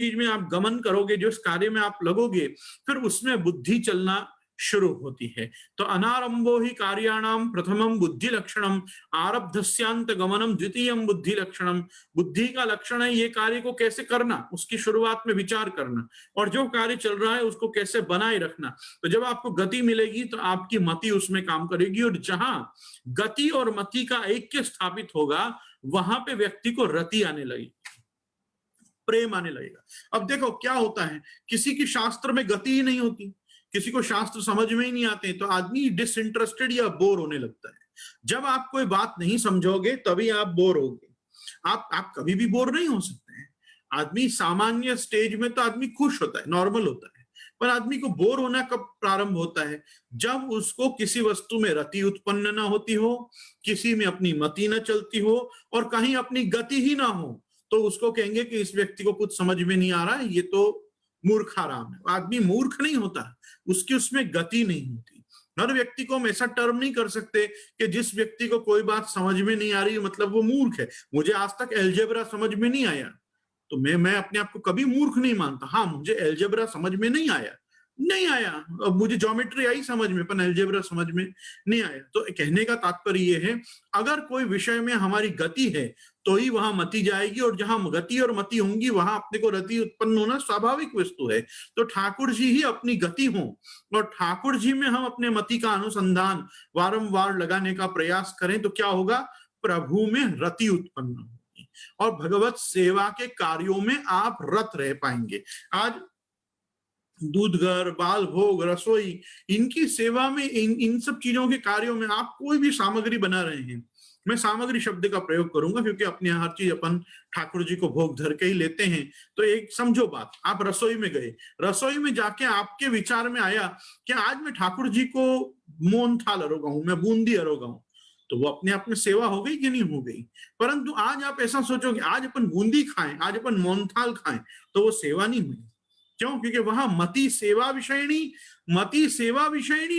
चीज में आप गमन करोगे, जिस कार्य में आप लगोगे, फिर उसमें बुद्धि चलना शुरू होती है। तो अनारंभो ही कार्याणाम प्रथमम बुद्धि लक्षणम, आरब्धस्यांत गमनम द्वितीयम बुद्धि लक्षणम। बुद्धि का लक्षण है ये कार्य को कैसे करना, उसकी शुरुआत में विचार करना, और जो कार्य चल रहा है उसको कैसे बनाए रखना। तो जब आपको गति मिलेगी तो आपकी मति उसमें काम करेगी, और जहां गति और मति का ऐक्य स्थापित होगा वहां पे व्यक्ति को रति आने लगेगी, प्रेम आने लगेगा। अब देखो क्या होता है, किसी की शास्त्र में गति ही नहीं होती, किसी को शास्त्र समझ में ही नहीं आते, तो आदमी डिसइंटरेस्टेड या बोर होने लगता है। जब आप कोई बात नहीं समझोगे तभी आप बोर होगे। आप कभी भी बोर नहीं हो सकते हैं। आदमी सामान्य स्टेज में तो आदमी खुश होता है, नॉर्मल होता है, पर आदमी को बोर होना कब प्रारंभ होता है, जब उसको किसी वस्तु में रति उत्पन्न ना होती हो, किसी में अपनी मति न चलती हो, और कहीं अपनी गति ही ना हो, तो उसको कहेंगे कि इस व्यक्ति को कुछ समझ में नहीं आ रहा है, ये तो मूर्खाराम है। आदमी मूर्ख नहीं होता, उसकी उसमें गति नहीं होती। हर व्यक्ति को हम ऐसा टर्म नहीं कर सकते कि जिस व्यक्ति को कोई बात समझ में नहीं आ रही मतलब वो मूर्ख है। मुझे आज तक एल्जेब्रा समझ में नहीं आया, तो मैं अपने आप को कभी मूर्ख नहीं मानता। हाँ, मुझे एल्जेब्रा समझ में नहीं आया, नहीं आया। अब मुझे ज्योमेट्री आई समझ में, पर एल्जेब्रा समझ में नहीं आया। तो कहने का तात्पर्य ये है, अगर कोई विषय में हमारी गति है तो ही वहां मति जाएगी, और जहां गति और मति होंगी वहां अपने को रति उत्पन्न होना स्वाभाविक वस्तु है। तो ठाकुर जी ही अपनी गति हो, और ठाकुर जी में हम अपने मति का अनुसंधान वारंवार लगाने का प्रयास करें, तो क्या होगा, प्रभु में रति उत्पन्न होगी, और भगवत सेवा के कार्यों में आप रत रह पाएंगे। आज दूध घर, बाल भोग, रसोई, इनकी सेवा में, इन सब चीजों के कार्यों में आप कोई भी सामग्री बना रहे हैं, मैं सामग्री शब्द का प्रयोग करूंगा क्योंकि अपने हर चीज अपन ठाकुर जी को भोग धर के ही लेते हैं। तो एक समझो बात, आप रसोई में गए, रसोई में जाके आपके विचार में आया कि आज मैं ठाकुर जी को मोहन थाल अरोगाऊं, मैं बूंदी अरोगाऊं, तो वो अपने आप में सेवा हो गई कि नहीं हो गई। परंतु आज आप ऐसा सोचोगे आज अपन बूंदी खाएं, आज अपन मोहन थाल खाएं, तो वो सेवा नहीं हुई। क्यों? क्योंकि वहां मति सेवा विषयनी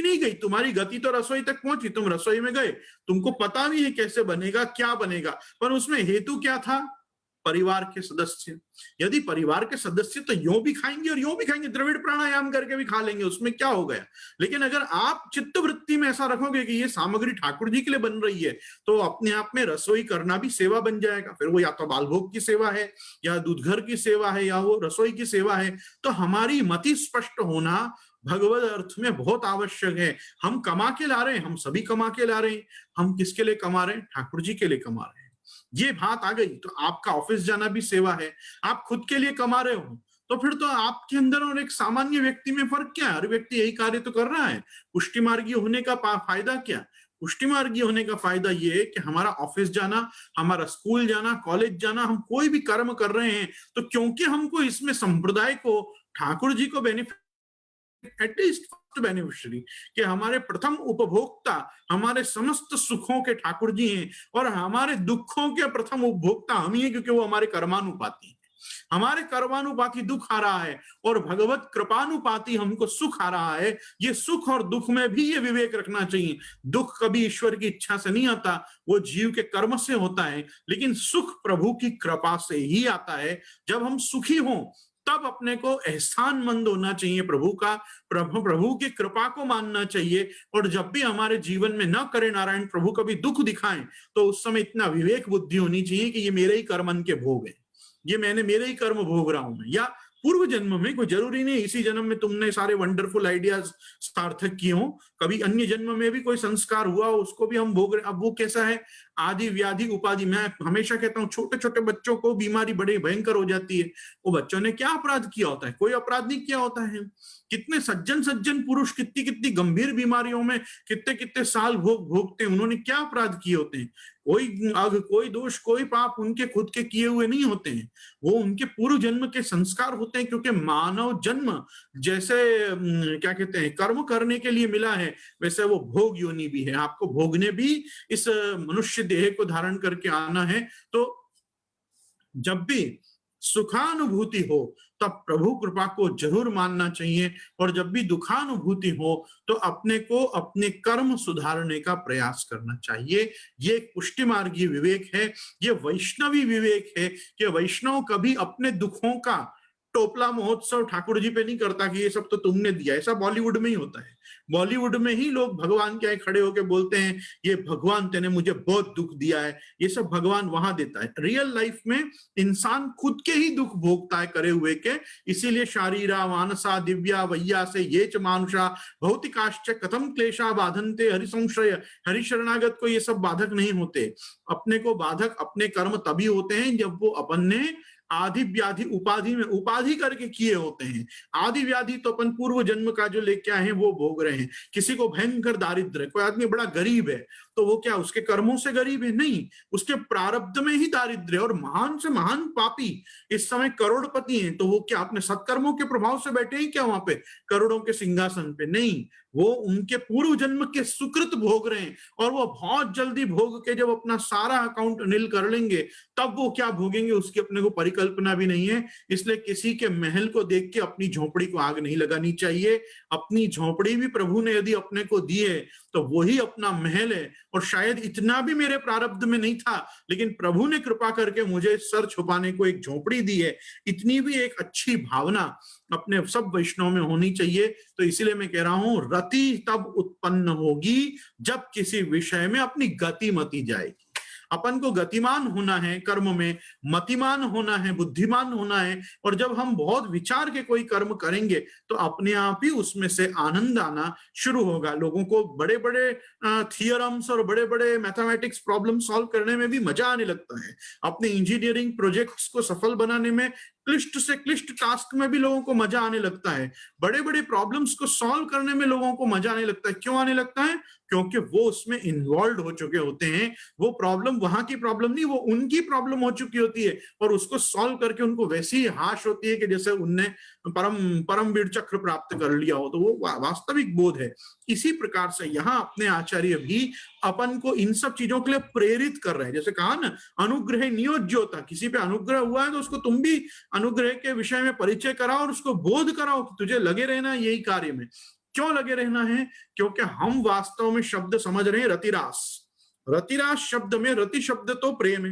नहीं गई। तुम्हारी गति तो रसोई तक पहुंची, तुम रसोई में गए, तुमको पता भी है कैसे बनेगा, क्या बनेगा, पर उसमें हेतु क्या था, परिवार के सदस्य। यदि परिवार के सदस्य तो यूं भी खाएंगे और यूं भी खाएंगे, द्रविड़ प्राणायाम करके भी खा लेंगे, उसमें क्या हो गया। लेकिन अगर आप चित्त वृत्ति में ऐसा रखोगे कि ये सामग्री ठाकुर जी के लिए बन रही है, तो अपने आप में रसोई करना भी सेवा बन जाएगा। फिर वो या तो बालभोग की सेवा है, या दूध घर की सेवा है, या वो रसोई की सेवा है। तो हमारी मति स्पष्ट होना भगवत अर्थ में बहुत आवश्यक है। हम कमा के ला रहे हैं, हम सभी कमा के ला रहे हैं, हम किसके लिए कमा रहे हैं, ठाकुर जी के लिए कमा रहे हैं। ये बात आ गई। तो आपका ऑफिस जाना भी सेवा है, आप खुद के लिए कमा रहे हो, तो फिर तो आपके अंदर और एक सामान्य व्यक्ति में फर्क क्या है? हर व्यक्ति यही कार्य तो कर रहा है। पुष्टि मार्गी होने का फायदा क्या? पुष्टि मार्गी होने का फायदा ये है कि हमारा ऑफिस जाना, हमारा स्कूल जाना, कॉलेज जाना, हम कोई भी कर्म कर रहे हैं तो क्योंकि हमको इसमें संप्रदाय को, ठाकुर जी को बेनिफिट, एटलीस्ट फर्स्ट बेनिफिशियरी, कि हमारे प्रथम उपभोक्ता हमारे समस्त सुखों के ठाकुर जी हैं, और हमारे दुखों के प्रथम उपभोक्ता हम ही हैं, क्योंकि वो हमारे कर्मानुपाती हैं। हमारे कर्मानुपाती दुख आ रहा है और भगवत कृपानुपाती हमको सुख आ रहा है। ये सुख और दुख में भी ये विवेक रखना चाहिए। दुख कभी ईश्वर की इच्छा से नहीं आता, वो जीव के कर्म से होता है, लेकिन सुख प्रभु की कृपा से ही आता है। जब हम सुखी हों तब अपने को एहसानमंद होना चाहिए प्रभु का, प्रभु की कृपा को मानना चाहिए। और जब भी हमारे जीवन में न करे नारायण प्रभु कभी दुख दिखाएं, तो उस समय इतना विवेक बुद्धि होनी चाहिए कि ये मेरे ही कर्मन के भोग है, ये मैंने मेरे ही कर्म भोग रहा हूं मैं। या पूर्व जन्म में, कोई जरूरी नहीं इसी जन्म में तुमने सारे वंडरफुल आइडियाज सार्थक किए हो, कभी अन्य जन्म में भी कोई संस्कार हुआ उसको भी हम भोग रहे। अब वो कैसा है, आदि व्याधि उपाधि। मैं हमेशा कहता हूं छोटे छोटे बच्चों को बीमारी बड़े भयंकर हो जाती है। वो बच्चों ने क्या अपराध किया होता है? कोई अपराध नहीं किया होता है। कितने सज्जन सज्जन पुरुष कितनी कितनी गंभीर बीमारियों में कितने कितने साल भोगते हैं, उन्होंने क्या अपराध किए होते हैं? कोई अग, कोई दोष, कोई पाप उनके खुद के किए हुए नहीं होते हैं, वो उनके पूर्व जन्म के संस्कार होते हैं। क्योंकि मानव जन्म जैसे क्या कहते हैं कर्म करने के लिए मिला है, वैसे वो भोग योनि भी है। आपको भोगने भी इस मनुष्य देह को धारण करके आना है। तो जब भी सुखानुभूति हो तब प्रभु कृपा को जरूर मानना चाहिए, और जब भी दुखानुभूति हो तो अपने को अपने कर्म सुधारने का प्रयास करना चाहिए। ये एक पुष्टि मार्गी विवेक है, ये वैष्णवी विवेक है कि वैष्णव कभी अपने दुखों का टोपला महोत्सव ठाकुर जी पे नहीं करता कि ये सब तो तुमने दिया। ऐसा बॉलीवुड में ही होता है। बॉलीवुड में ही लोग भगवान के आगे खड़े होकर बोलते हैं ये भगवान तेने मुझे बहुत दुख दिया है, ये सब भगवान वहां देता है। रियल लाइफ में इंसान खुद के ही दुख भोगता है करे हुए के। इसीलिए शारीरा मानसा दिव्या वैया से ये च मानुषा भौतिकाश्च कथम क्लेशा बाधनते हरिसंश्रय। हरिशरणागत को ये सब बाधक नहीं होते। अपने को बाधक अपने कर्म तभी होते हैं जब वो अपन ने आदि व्याधि उपाधि में उपाधि करके किए होते हैं। आदि व्याधि तो अपन पूर्व जन्म का जो लेके आए हैं वो भोग रहे हैं। किसी को भयंकर दारिद्र्य, कोई आदमी बड़ा गरीब है तो वो क्या उसके कर्मों से गरीब है? नहीं, उसके प्रारब्ध में ही दारिद्र्य। और महान से महान पापी इस समय करोड़पति हैं तो वो क्या अपने सत्कर्मों के प्रभाव से बैठे हैं क्या वहां पे करोड़ों के सिंहासन पे? नहीं, वो उनके पूर्व जन्म के सुकृत भोग रहे हैं। और वो बहुत जल्दी भोग के जब अपना सारा अकाउंट नील कर लेंगे तब वो क्या भोगेंगे उसकी अपने को परिकल्पना भी नहीं है। इसलिए किसी के महल को देख के अपनी झोपड़ी को आग नहीं लगानी चाहिए। अपनी झोपड़ी भी प्रभु ने यदि अपने को दी है तो वही अपना महल है। और शायद इतना भी मेरे प्रारब्ध में नहीं था, लेकिन प्रभु ने कृपा करके मुझे सर छुपाने को एक झोपड़ी दी है। इतनी भी एक अच्छी भावना अपने सब वैष्णव में होनी चाहिए। तो इसीलिए मैं कह रहा हूं रति तब उत्पन्न होगी जब किसी विषय में अपनी गति मती जाएगी। अपन को गतिमान होना है कर्म में, मतिमान होना है, बुद्धिमान होना है। और जब हम बहुत विचार के कोई कर्म करेंगे तो अपने आप ही उसमें से आनंद आना शुरू होगा। लोगों को बड़े बड़े थियरम्स और बड़े बड़े मैथमेटिक्स प्रॉब्लम सॉल्व करने में भी मजा आने लगता है। अपने इंजीनियरिंग प्रोजेक्ट्स को सफल बनाने में क्लिष्ट से क्लिष्ट टास्क में भी लोगों को मजा आने लगता है। बड़े बड़े प्रॉब्लम्स को सॉल्व करने में लोगों को मजा आने लगता है। क्यों आने लगता है? क्योंकि वो उसमें इन्वॉल्व हो चुके होते हैं। वो प्रॉब्लम वहां की प्रॉब्लम नहीं, वो उनकी प्रॉब्लम हो चुकी होती है और उसको सॉल्व करके उनको वैसी ही हाश होती है कि जैसे उनने परमवीर चक्र प्राप्त कर लिया हो। तो वो वास्तविक बोध है। इसी प्रकार से यहाँ अपने आचार्य भी अपन को इन सब चीजों के लिए प्रेरित कर रहे हैं। जैसे कहा ना, अनुग्रह नियोज्योता, किसी पे अनुग्रह हुआ है तो उसको तुम भी अनुग्रह के विषय में परिचय कराओ और उसको बोध कराओ कि तुझे लगे रहना यही कार्य में। क्यों लगे रहना है? क्योंकि हम वास्तव में शब्द समझ रहे हैं रतिरास। रतिरास शब्द में रति शब्द तो प्रेम है।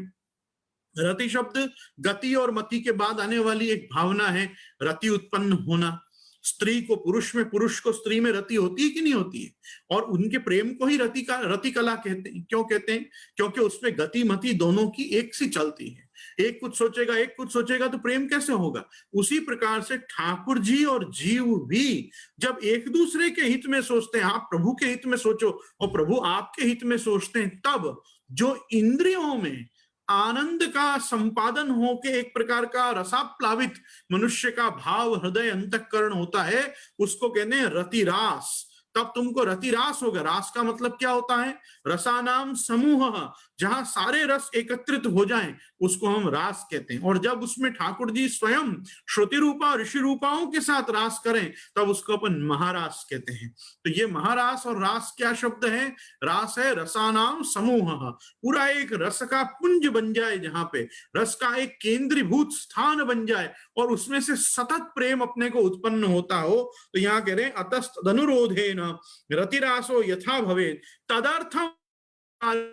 रति शब्द गति और मति के बाद आने वाली एक भावना है, रति उत्पन्न होना। स्त्री को पुरुष में, पुरुष को स्त्री में रति होती है कि नहीं होती है? और उनके प्रेम को ही रति कला कहते हैं। क्यों कहते हैं? क्योंकि उसमें गति मति दोनों की एक सी चलती है। एक कुछ सोचेगा, एक कुछ सोचेगा तो प्रेम कैसे होगा? उसी प्रकार से ठाकुर जी और जीव भी जब एक दूसरे के हित में सोचते हैं, आप प्रभु के हित में सोचो और प्रभु आपके हित में सोचते हैं, तब जो इंद्रियों में आनंद का संपादन होके एक प्रकार का रसाप्लावित मनुष्य का भाव हृदय अंतःकरण होता है, उसको कहते हैं रतिरास। तब तुमको रतिरास होगा। रास का मतलब क्या होता है? रसानाम समूह, जहां सारे रस एकत्रित हो जाएं उसको हम रास कहते हैं। और जब उसमें ठाकुर जी स्वयं श्रुति रूपा ऋषि रूपाओं के साथ रास करें तब उसको अपन महारास कहते हैं। तो ये महारास और रास क्या शब्द है? रास है रसानाम समूह, पूरा एक रस का पुंज बन जाए, जहां पे रस का एक केंद्रीभूत स्थान बन जाए और उसमें से सतत प्रेम अपने को उत्पन्न होता हो। तो यहाँ कह रहे हैं अतस्तदनुरोधेन रतिरासो यथा भवेत् तदर्थम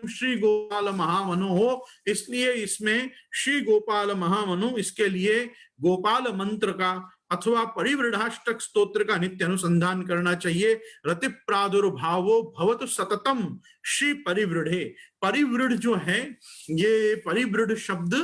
श्री गोपाल महामनु हो। इसलिए इसमें श्री गोपाल महामनु, इसके लिए गोपाल मंत्र का अथवा परिवृढ़ाष्टक स्तोत्र का नित्य अनुसंधान करना चाहिए। रति प्रादुर्भावो भवतु सततम श्री परिवृढ़े। परिवृढ़ जो है, ये परिवृढ़ शब्द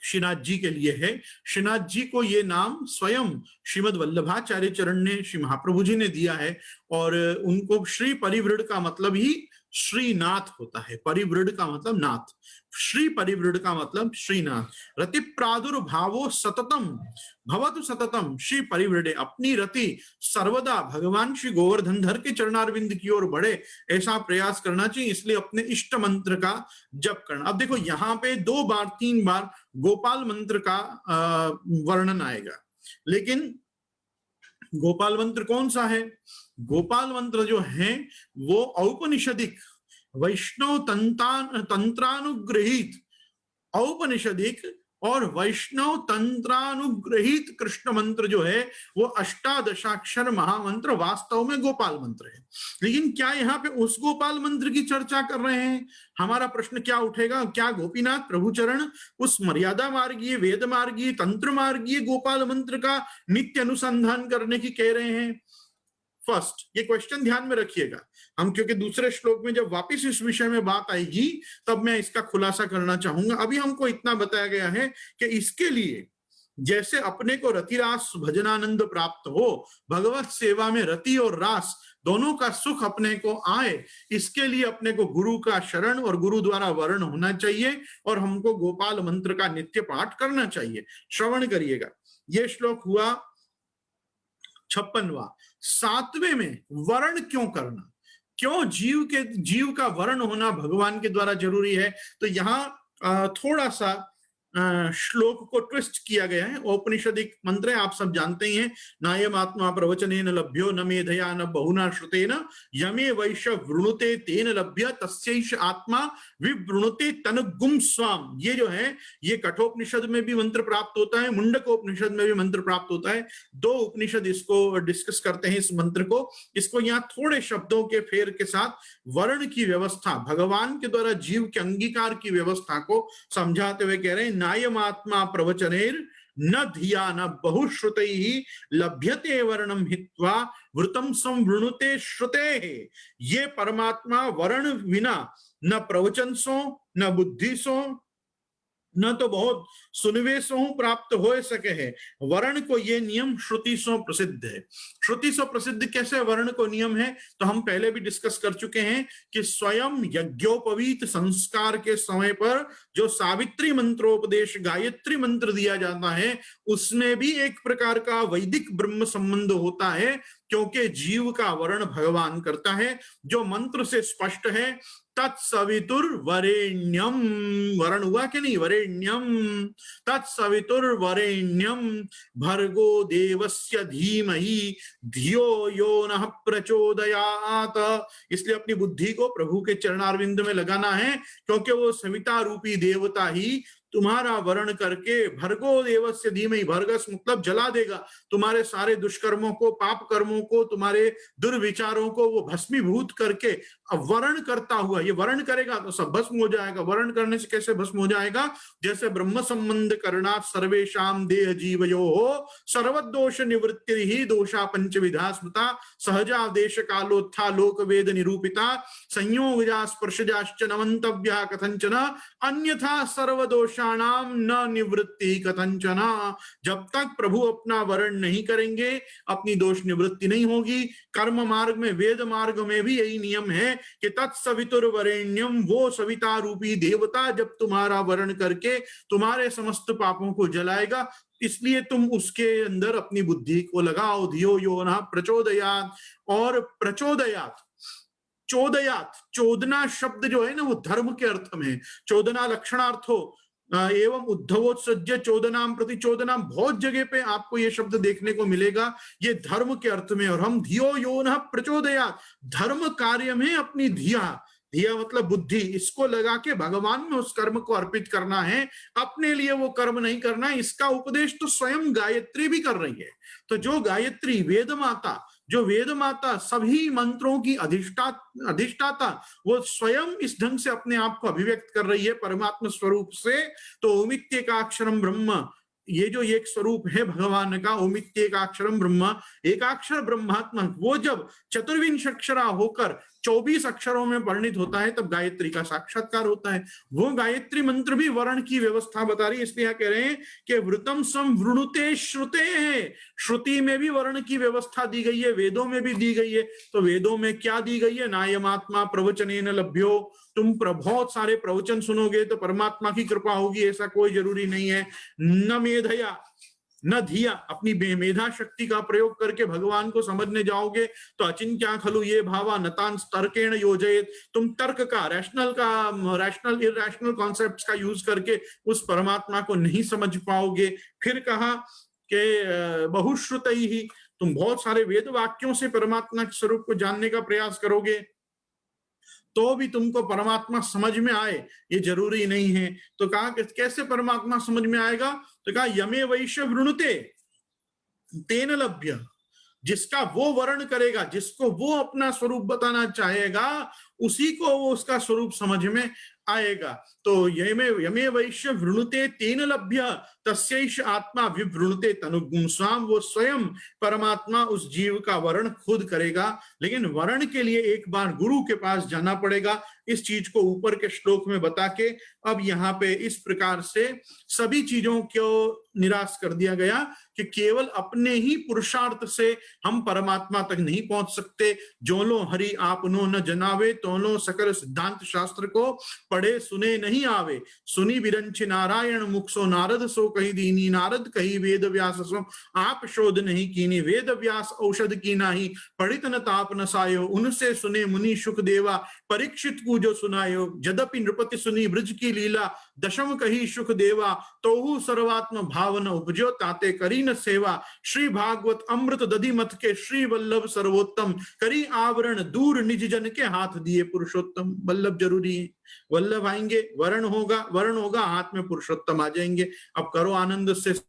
श्रीनाथ जी के लिए है। श्रीनाथ जी को ये नाम स्वयं श्रीमद वल्लभाचार्य चरण ने, श्री महाप्रभु जी ने दिया है। और उनको श्री परिवृढ़ का मतलब ही श्रीनाथ होता है। परिवृढ़ का मतलब नाथ, श्री परिवृढ़ का मतलब श्रीनाथ। रति प्रादुर्भावो सततम भवतु सततम श्री परिवृढ़े। अपनी रति सर्वदा भगवान श्री गोवर्धन धर के चरणारविंद की ओर बढ़े, ऐसा प्रयास करना चाहिए। इसलिए अपने इष्ट मंत्र का जप करना। अब देखो यहाँ पे 2 बार 3 बार गोपाल मंत्र का वर्णन आएगा, लेकिन गोपाल मंत्र कौन सा है? गोपाल मंत्र जो है वो औपनिषदिक वैष्णव तंत्रानुग्रहित औपनिषदिक और वैष्णव तंत्रानुग्रहित कृष्ण मंत्र जो है वो अष्टादशाक्षर महामंत्र वास्तव में गोपाल मंत्र है। लेकिन क्या यहाँ पे उस गोपाल मंत्र की चर्चा कर रहे हैं? हमारा प्रश्न क्या उठेगा, क्या गोपीनाथ प्रभुचरण उस मर्यादा मार्गीय, वेद मार्गीय, तंत्र मार्गीय गोपाल मंत्र का नित्य अनुसंधान करने की कह रहे हैं? फर्स्ट ये क्वेश्चन ध्यान में रखिएगा हम, क्योंकि दूसरे श्लोक में जब वापस इस विषय में बात आएगी तब मैं इसका खुलासा करना चाहूंगा। अभी हमको इतना बताया गया है कि इसके लिए जैसे अपने को रतिरास भजनानंद प्राप्त हो, भगवत सेवा में रति और रास दोनों का सुख अपने को आए, इसके लिए अपने को गुरु का शरण और गुरु द्वारा वर्ण होना चाहिए और हमको गोपाल मंत्र का नित्य पाठ करना चाहिए। श्रवण करिएगा, ये श्लोक हुआ 56वां। 7वें में वर्ण क्यों करना, क्यों जीव का वर्ण होना भगवान के द्वारा जरूरी है? तो यहाँ थोड़ा सा श्लोक को ट्विस्ट किया गया है। औपनिषदिक मंत्र है, आप सब जानते ही हैं, नायम आत्मा प्रवचनेन लभ्यो न मेधया न बहुना श्रुतेन यमे वैश्य वृणुते तेन लभ्य तस्यैष आत्मा विवृणुते तनुगुम स्वाम। ये जो है ये कठोपनिषद में भी मंत्र प्राप्त होता है, मुंडकोपनिषद में भी मंत्र प्राप्त होता है। 2 उपनिषद इसको डिस्कस करते हैं इस मंत्र को। इसको यहाँ थोड़े शब्दों के फेर के साथ वर्ण की व्यवस्था, भगवान के द्वारा जीव के अंगीकार की व्यवस्था को समझाते हुए कह रहे हैं, नायमात्मा प्रवचनेर न धिया न बहुश्रुतैः लभ्यते वर्णम हित्वा वृतम संवृणुते श्रुतेः। ये परमात्मा वर्ण बिना न प्रवचन सो न बुद्धि सो न तो बहुत सुनवे सो प्राप्त हो सके है। वर्ण को ये नियम श्रुति सो प्रसिद्ध है। श्रुति सो प्रसिद्ध कैसे वर्ण को नियम है? तो हम पहले भी डिस्कस कर चुके हैं कि स्वयं यज्ञोपवीत संस्कार के समय पर जो सावित्री मंत्रोपदेश गायत्री मंत्र दिया जाता है उसमें भी एक प्रकार का वैदिक ब्रह्म संबंध होता है, क्योंकि जीव का वर्ण भगवान करता है। जो मंत्र से स्पष्ट है, तत्सवितुर्वरेण्यम, वर्ण हुआ कि नहीं? वरेण्यम, तत्सवितुर्वरेण्यम भर्गो देवस्य धीमहि धियो यो नः प्रचोदयात्। इसलिए अपनी बुद्धि को प्रभु के चरणारविंद में लगाना है, क्योंकि वो सविता रूपी देवता ही तुम्हारा वर्ण करके भर्गो देवस्य धीमहि, भर्गस मतलब जला देगा तुम्हारे सारे दुष्कर्मों को, पाप कर्मों को, तुम्हारे दुर्विचारों को वो भस्मीभूत करके वर्ण करता हुआ, ये वर्ण करेगा तो सब भस्म हो जाएगा। वर्ण करने से कैसे भस्म हो जाएगा? जैसे ब्रह्म संबंध करना सर्वेशाम देह जीवयो हो सर्वदोष निवृत्ति ही दोषा पंचविधा स्मृता सहजा देश कालोत्था लोक वेद निरूपिता संयोगजा स्पर्शजाश्च न मंतव्या कथंचन अन्यथा सर्वदोषाणाम न निवृत्ति कथंचन। जब तक प्रभु अपना वर्ण नहीं करेंगे अपनी दोष निवृत्ति नहीं होगी। कर्म मार्ग में, वेद मार्ग में भी यही नियम है कि तत्सवितुर्वरेण्यम, वो सविता रूपी देवता जब तुम्हारा वर्ण करके तुम्हारे समस्त पापों को जलाएगा, इसलिए तुम उसके अंदर अपनी बुद्धि को लगाओ। धियो यो नः प्रचोदयात्। और प्रचोदयात्, चोदयात्, चोदना शब्द जो है ना वो धर्म के अर्थ में, चोदना लक्षणार्थो एवं उद्धवोत्सज्य चोदनाम प्रति चोदनाम, बहुत जगह पे आपको ये शब्द देखने को मिलेगा, ये धर्म के अर्थ में। और हम धियो यो नः प्रचोदयात्, धर्म कार्य में अपनी धिया, धिया मतलब बुद्धि, इसको लगा के भगवान में उस कर्म को अर्पित करना है, अपने लिए वो कर्म नहीं करना है। इसका उपदेश तो स्वयं गायत्री भी कर रही है। तो जो गायत्री वेद माता, जो वेद माता सभी मंत्रों की अधिष्ठाता, वो स्वयं इस ढंग से अपने आप को अभिव्यक्त कर रही है परमात्मा स्वरूप से। तो ओमित्येकाक्षरम ब्रह्म, ये जो एक स्वरूप है भगवान का, ओमित्येकाक्षरम ब्रह्म, एकाक्षर ब्रह्मात्मा, वो जब चतुर्विंश अक्षरा होकर 24 अक्षरों में परिणित होता है तब गायत्री का साक्षात्कार होता है। वो गायत्री मंत्र भी वर्ण की व्यवस्था बता रही है। इसलिए कह रहे हैं कि वृतम संवृणुते श्रुते है, श्रुति में भी वर्ण की व्यवस्था दी गई है, वेदों में भी दी गई है। तो वेदों में क्या दी गई है? नायमात्मा प्रवचनेन लभ्यो, तुम बहुत सारे प्रवचन सुनोगे तो परमात्मा की कृपा होगी, ऐसा कोई जरूरी नहीं है। न मेधया न धिया, अपनी बेमेधा शक्ति का प्रयोग करके भगवान को समझने जाओगे तो अचिंत्या खलु ये भावा नतान तर्केण योजयेत, तुम तर्क का, रैशनल इरैशनल कॉन्सेप्ट्स का यूज करके उस परमात्मा को नहीं समझ पाओगे। फिर कहा कि बहुश्रुतैः, तुम बहुत सारे वेद वाक्यों से परमात्मा के स्वरूप को जानने का प्रयास करोगे। तो भी तुमको परमात्मा समझ में आए, ये जरूरी नहीं है। तो कहा कि कैसे परमात्मा समझ में आएगा? तो कहा यमे वैश्य वृणुते तेन लभ्य, जिसका वो वर्ण करेगा, जिसको वो अपना स्वरूप बताना चाहेगा, उसी को वो उसका स्वरूप समझ में आएगा। तो यमे यमे वैश्य वृणुते तेन लभ्य तस्यैष आत्मा विवृणुते तनुगुण स्वाम, वो स्वयं परमात्मा उस जीव का वर्ण खुद करेगा। लेकिन वर्ण के लिए एक बार गुरु के पास जाना पड़ेगा। इस चीज को ऊपर के श्लोक में बता के अब यहाँ पे इस प्रकार से सभी चीजों को निराश कर दिया गया कि केवल अपने ही पुरुषार्थ से हम परमात्मा तक नहीं पहुंच सकते। जो लो हरि आपनो न जनावे, तो लो सकल सिद्धांत शास्त्र को पढ़े सुने नहीं आवे। सुनी बिरंच नारायण मुख सो नारद सो कही दीनी, नारद कही वेद व्यास सो आप शोध नहीं कीनी। वेद व्यास औषध की नाही, पढ़ित न ताप न सायो। उनसे सुने मुनि सुख देवा, परीक्षित को जो सुनायो। जदपि नृपति सुनी ब्रज की लीला, दशम कही सुख देवा। तोहु सर्वात्म भावन उपजो, ताते करी न सेवा। श्री भागवत अमृत दधि मथ के, श्री वल्लभ सर्वोत्तम। करी आवरण दूर निज जन के, हाथ दिए पुरुषोत्तम। वल्लभ जरूरी है, वल्लभ आएंगे, वर्ण होगा, वर्ण होगा, हाथ में पुरुषोत्तम आ जाएंगे। अब करो आनंद से।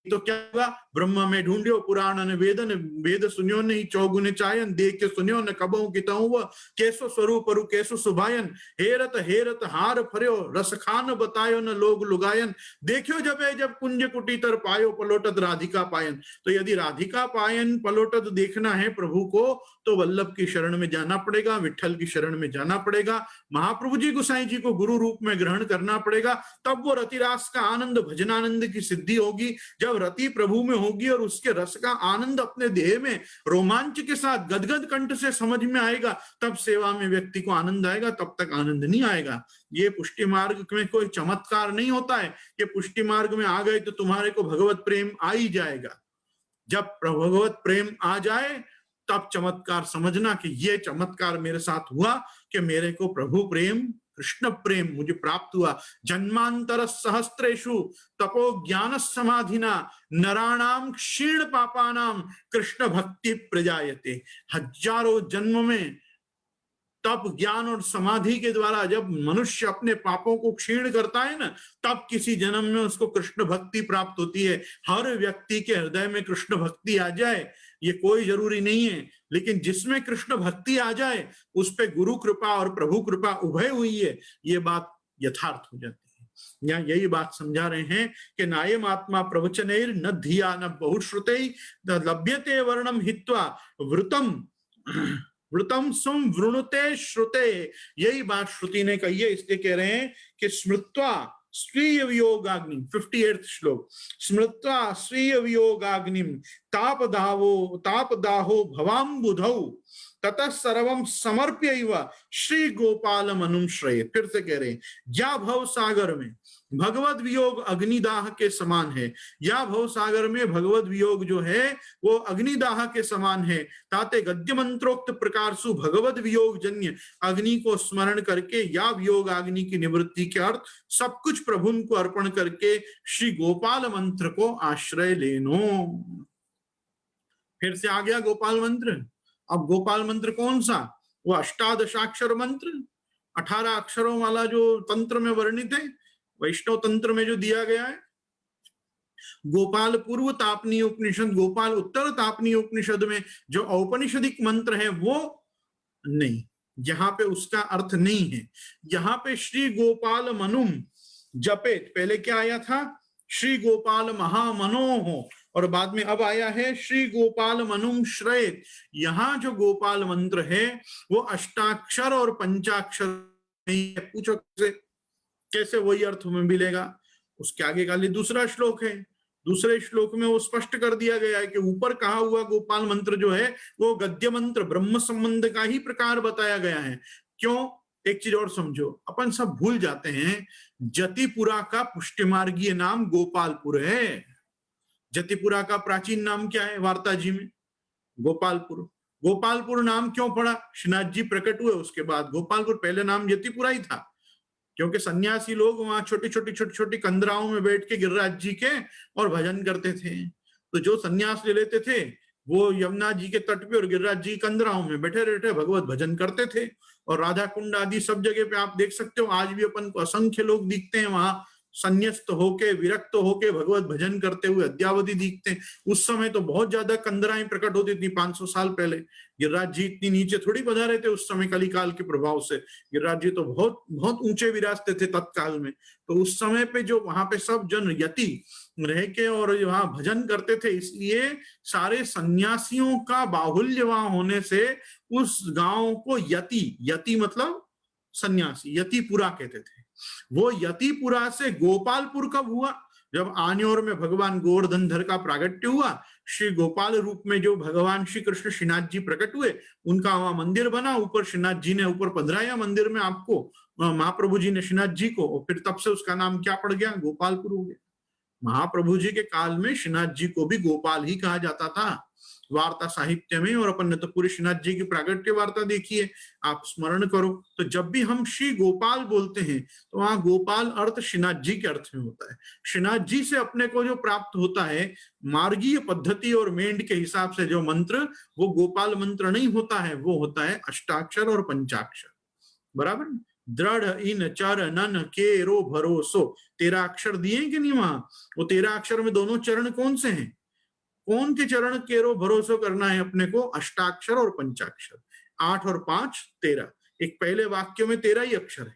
तो क्या होगा? ब्रह्म में ढूंढियो पुराण न वेदन, वेद सुनियो नहीं चौगुने चायन। देख के सुनियो न कबहू की तहु, कैसो स्वरूप रु कैसो सुभायन। हेरत हेरत हार फर्यो, रस खान बतायो न लोग लुगायन। देखियो जब कुंज कुटी तर पायो, पलोटत राधिका पायन। तो यदि राधिका पायन पलोटत देखना है प्रभु को, तो वल्लभ की शरण में जाना पड़ेगा, विठल की शरण में जाना पड़ेगा, महाप्रभु जी गोसाई जी को गुरु रूप में ग्रहण करना पड़ेगा। तब वो रतिरास का आनंद, भजनानंद की सिद्धि होगी। जब रति प्रभु में होगी और उसके रस का आनंद अपने देह में रोमांच के साथ गदगद कंठ से समझ में आएगा, तब सेवा में व्यक्ति को आनंद आएगा। तब तक आनंद नहीं आएगा। ये पुष्टि मार्ग में कोई चमत्कार नहीं होता है कि पुष्टि मार्ग में आ गए तो तुम्हारे को भगवत प्रेम आ ही जाएगा। जब भगवत प्रेम आ जाए तब चमत्कार समझना कि ये चमत्कार मेरे साथ हुआ कि मेरे को प्रभु प्रेम, कृष्ण प्रेम मुझे प्राप्त हुआ। जन्मांतर सहस्त्रेषु तपो ज्ञान समाधिना, नराणाम क्षीण पापानाम कृष्ण भक्ति प्रजायते। हजारों जन्म में तप ज्ञान और समाधि के द्वारा जब मनुष्य अपने पापों को क्षीण करता है ना, तब किसी जन्म में उसको कृष्ण भक्ति प्राप्त होती है। हर व्यक्ति के हृदय में कृष्ण भक्ति आ जाए ये कोई जरूरी नहीं है, लेकिन जिसमें कृष्ण भक्ति आ जाए उस पे गुरु कृपा और प्रभु कृपा उभय हुई है, ये बात यथार्थ हो जाती है। यहाँ यही बात समझा रहे हैं कि नायम आत्मा प्रवचनैर न धिया न बहुश्रुतै न लभ्यते वर्णम हित्वा वृतम वृतम सुम वृणुते श्रुते। यही बात श्रुति ने कही है, इसलिए कह रहे हैं कि स्मृत्वा स्वीय वियोगाग्नि, 58 श्लोक, स्मृत्वा स्वीय वियोगाग्निम तापदाहो भवाम्बुधौ ततः सर्वम समर्प्य श्री गोपाल मनुश्रये। फिर से कह रहे हैं, या भव सागर में भगवद वियोग अग्निदाह के समान है, या भव सागर में भगवद वियोग जो है वो अग्निदाह के समान है। ताते गद्य मंत्रोक्त प्रकार सु भगवद वियोग जन्य अग्नि को स्मरण करके या वियोग अग्नि की निवृत्ति के अर्थ सब कुछ प्रभु को अर्पण करके श्री गोपाल मंत्र को आश्रय लेनो। फिर से आ गया गोपाल मंत्र। अब गोपाल मंत्र कौन सा? वो अष्टादशाक्षर मंत्र, 18 अक्षरों वाला जो तंत्र में वर्णित है, वैष्णव तंत्र में जो दिया गया है। गोपाल पूर्व तापनीय उपनिषद, गोपाल उत्तर तापनीय उपनिषद में जो औपनिषदिक मंत्र है वो नहीं, यहाँ पे उसका अर्थ नहीं है। यहाँ पे श्री गोपाल मनुम जपेत, पहले क्या आया था? श्री गोपाल महामनोह, और बाद में अब आया है श्री गोपाल मनुम श्रेत। यहाँ जो गोपाल मंत्र है वो अष्टाक्षर और पंचाक्षर नहीं है। पूछो कैसे वही अर्थ में मिलेगा? उसके आगे का दूसरा श्लोक है, दूसरे श्लोक में वो स्पष्ट कर दिया गया है कि ऊपर कहा हुआ गोपाल मंत्र जो है वो गद्य मंत्र ब्रह्म संबंध का ही प्रकार बताया गया है। क्यों? एक चीज और समझो, अपन सब भूल जाते हैं जतिपुरा का पुष्टि मार्गीय नाम गोपालपुर है। जतिपुरा का प्राचीन नाम क्या है? वार्ता जी में गोपालपुर। गोपालपुर नाम क्यों पड़ा? श्रीनाथ जी प्रकट हुए उसके बाद गोपालपुर, पहले नाम जतिपुरा ही था, क्योंकि सन्यासी लोग वहां छोटी छोटी कंदराओं में बैठ के गिरिराज जी के और भजन करते थे। तो जो सन्यास ले लेते थे वो यमुना जी के तट पे और गिरिराज जी कंदराओं में बैठे बैठे भगवत भजन करते थे। और राधा कुंड आदि सब जगह पे आप देख सकते हो, आज भी अपन को असंख्य लोग दिखते हैं वहां संन्यस्त होके विरक्त होके भगवत भजन करते हुए अद्यावधि दिखते हैं। उस समय तो बहुत ज्यादा कंदराएं प्रकट होती थी 500 साल पहले। गिरिराज जी इतनी नीचे थोड़ी पधारे थे उस समय कलिकाल के प्रभाव से। गिरिराज जी तो बहुत बहुत ऊंचे विराजते थे तत्काल में। तो उस समय पे जो वहां पे सब जन यति रह के और वहां भजन करते थे, इसलिए सारे सन्यासियों का बाहुल्य वहां होने से उस गांव को यति, यति मतलब सन्यासी, यतिपुरा कहते थे। वो यतिपुरा से गोपालपुर कब हुआ? जब आन्योर में भगवान गोवर्धनधर का प्रागट्य हुआ, श्री गोपाल रूप में जो भगवान श्री कृष्ण श्रीनाथ जी प्रकट हुए, उनका वहां मंदिर बना, ऊपर श्रीनाथ जी ने ऊपर पधराया मंदिर में आपको, महाप्रभु जी ने श्रीनाथ जी को, और फिर तब से उसका नाम क्या पड़ गया? गोपालपुर हो गया। महाप्रभु जी के काल में श्रीनाथ जी को भी गोपाल ही कहा जाता था वार्ता साहित्य में। और अपन ने तो पूरी श्रीनाथ जी की प्रागट्य वार्ता देखी है, आप स्मरण करो। तो जब भी हम श्री गोपाल बोलते हैं तो वहां गोपाल अर्थ श्रीनाथ जी के अर्थ में होता है। श्रीनाथ जी से अपने को जो प्राप्त होता है मार्गीय पद्धति और मेंढ के हिसाब से जो मंत्र, वो गोपाल मंत्र नहीं होता है, वो होता है अष्टाक्षर और पंचाक्षर। बराबर? दृढ़ इन चरणन केरो भरोसो, 13 अक्षर दिए कि नहीं वहां? वो 13 अक्षर में दोनों चरण कौन से हैं? कौन के चरण केरो भरोसो करना है अपने को? अष्टाक्षर और पंचाक्षर। 8 और 5 13। एक पहले वाक्य में 13 ही अक्षर है।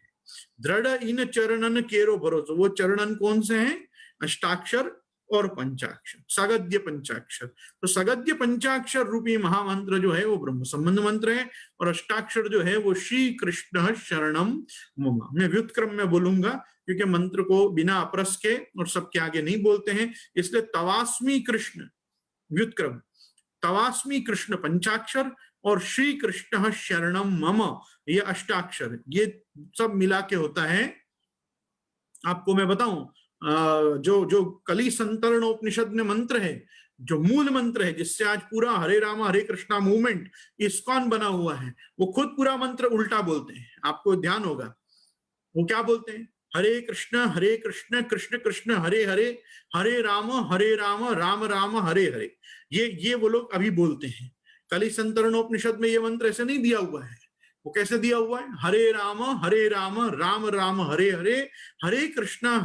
दृढ़ इन चरणन केरो भरोसो, वो चरणन कौन से हैं? अष्टाक्षर और पंचाक्षर, सगद्य पंचाक्षर। तो सगद्य पंचाक्षर रूपी महामंत्र जो है वो ब्रह्म संबंध मंत्र है, और अष्टाक्षर जो है वो श्री कृष्ण शरणम मम। मैं व्युत्क्रम में बोलूंगा क्योंकि मंत्र को बिना अपरस के और सबके आगे नहीं बोलते हैं, इसलिए तवास्मी कृष्ण व्युत्क्रम, तवास्मी कृष्ण पंचाक्षर और श्री कृष्ण शरणम मम ये अष्टाक्षर। ये सब मिला के होता है। आपको मैं बताऊं, जो कली संतरणोपनिषद में मंत्र है, जो मूल मंत्र है जिससे आज पूरा हरे रामा हरे कृष्णा मूवमेंट इस्कॉन बना हुआ है, वो खुद पूरा मंत्र उल्टा बोलते हैं। आपको ध्यान होगा वो क्या बोलते हैं? हरे कृष्ण कृष्ण कृष्ण हरे हरे, हरे राम राम राम हरे हरे। ये वो लोग अभी बोलते हैं। कली संतरणोपनिषद में ये मंत्र ऐसे नहीं दिया हुआ है। वो कैसे दिया हुआ है? हरे राम राम राम हरे हरे, हरे कृष्ण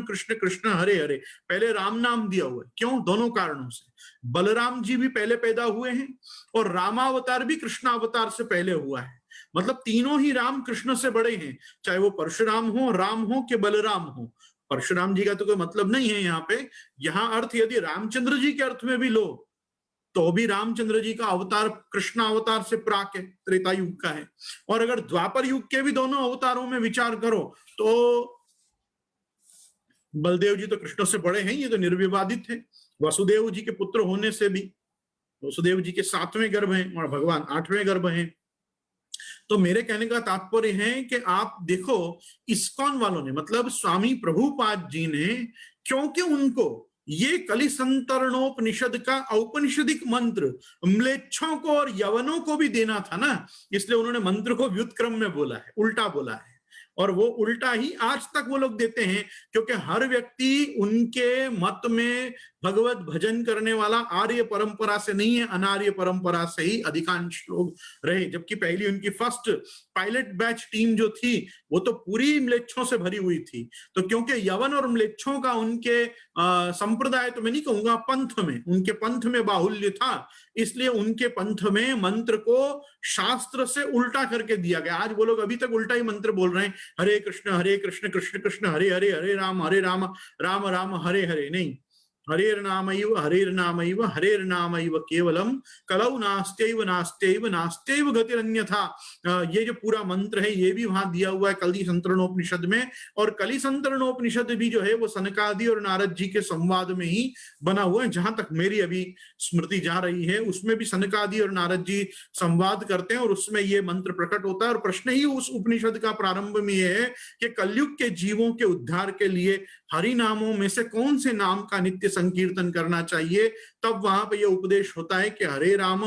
कृष्ण कृष्ण हरे हरे। पहले राम नाम दिया हुआ है। क्यों? दोनों कारणों से। बलराम जी भी पहले पैदा हुए हैं और रामावतार भी कृष्णावतार से पहले हुआ है। मतलब तीनों ही राम कृष्ण से बड़े हैं, चाहे वो परशुराम हो, राम हो कि बलराम हो। परशुराम जी का तो कोई मतलब नहीं है यहाँ पे। यहाँ अर्थ यदि रामचंद्र जी के अर्थ में भी लो तो भी रामचंद्र जी का अवतार कृष्ण अवतार से प्राक है, त्रेता युग का है। और अगर द्वापर युग के भी दोनों अवतारों में विचार करो तो बलदेव जी तो कृष्ण से बड़े हैं, ये तो निर्विवादित है। वसुदेव जी के पुत्र होने से भी, वसुदेव जी के 7वें गर्भ हैं और भगवान 8वें गर्भ हैं। तो मेरे कहने का तात्पर्य है कि आप देखो इस्कॉन वालों ने, मतलब स्वामी प्रभुपाद जी ने, क्योंकि उनको ये कलि संतरणोपनिषद का औपनिषदिक मंत्र म्लेच्छों को और यवनों को भी देना था ना, इसलिए उन्होंने मंत्र को व्युत्क्रम में बोला है, उल्टा बोला है। और वो उल्टा ही आज तक वो लोग देते हैं, क्योंकि हर व्यक्ति उनके मत में भगवत भजन करने वाला आर्य परंपरा से नहीं है, अनार्य परंपरा से ही अधिकांश लोग रहे। जबकि पहली उनकी फर्स्ट पायलट बैच टीम जो थी वो तो पूरी म्लेच्छों से भरी हुई थी। तो क्योंकि यवन और म्लेच्छों का उनके संप्रदाय, तो मैं नहीं कहूंगा पंथ में, उनके पंथ में बाहुल्य था, इसलिए उनके पंथ में मंत्र को शास्त्र से उल्टा करके दिया गया। आज वो लोग अभी तक उल्टा ही मंत्र बोल रहे हैं, हरे कृष्ण कृष्ण कृष्ण हरे हरे, हरे राम राम राम हरे हरे। नहीं, हरेर नामैव हरेर्नामैव केवलम कलौ नास्त्यैव नास्त्यैव नास्त्यैव गतिरन्यथा। ये जो पूरा मंत्र है ये भी वहां दिया हुआ है कली संतरणोपनिषद में। और कली संतरणोपनिषद भी जो है वो सनकादि और नारद जी के संवाद में ही बना हुआ है। जहां तक मेरी अभी स्मृति जा रही है उसमें भी सनकादि और नारद जी संवाद करते हैं और उसमें ये मंत्र प्रकट होता है। और प्रश्न ही उस उपनिषद का प्रारंभ में यह है कि कलयुग के जीवों के उद्धार के लिए हरि नामों में से कौन से नाम का नित्य संकीर्तन करना चाहिए, तब वहां पे ये उपदेश होता है कि हरे राम